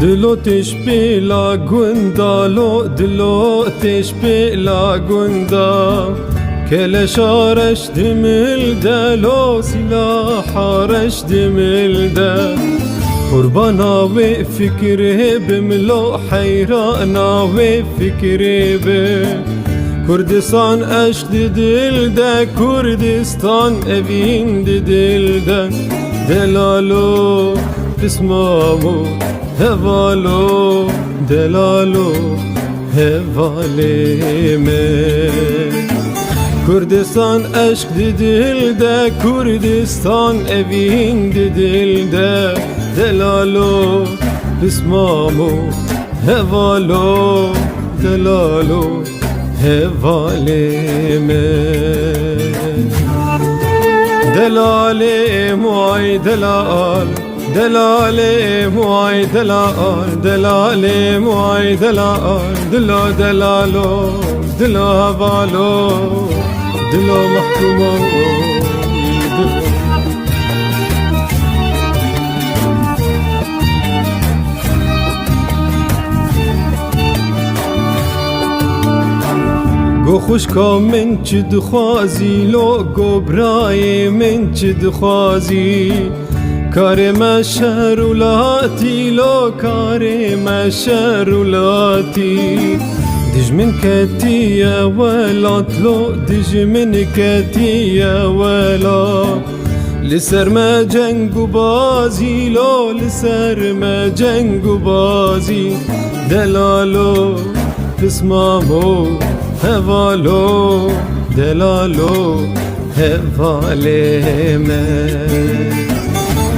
دلو تشبیلا گندالو دلو تشبیلا گندا كلش عرش دمل دلو سلاح عرش دمل دا قربانا وفكره بملو حيرانا وفكره به كردستان اشد دل دا كردستان evin دل دا دلالو اسمامو هوالو دلالو hevalime Kürdistan aşk dilde Kürdistan evin dilde Delalo bismamu hevalo delalo hevalime Delale muay delal Delale muay delal Delale muay delal Dilo delalo Dilo havalo Dilo mahkumo گو خوشکا من چی دخوازی لو گو برای من چی دخوازی کار ما شرولاتی لو کار ما شرولاتی دج من کتی یا ولات لو دج من کتی یا ولات لسر ما جنگ و بازی لو لسر ما جنگ و بازی دلالو اسمامو هوالو دلالو هوالime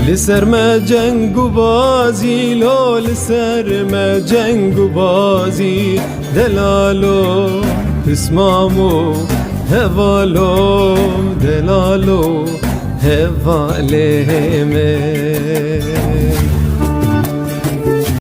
لسر ما جنگ و بازی لو لسر ما جنگ و بازی دلالو اسمامو هوالو دلالو هوالime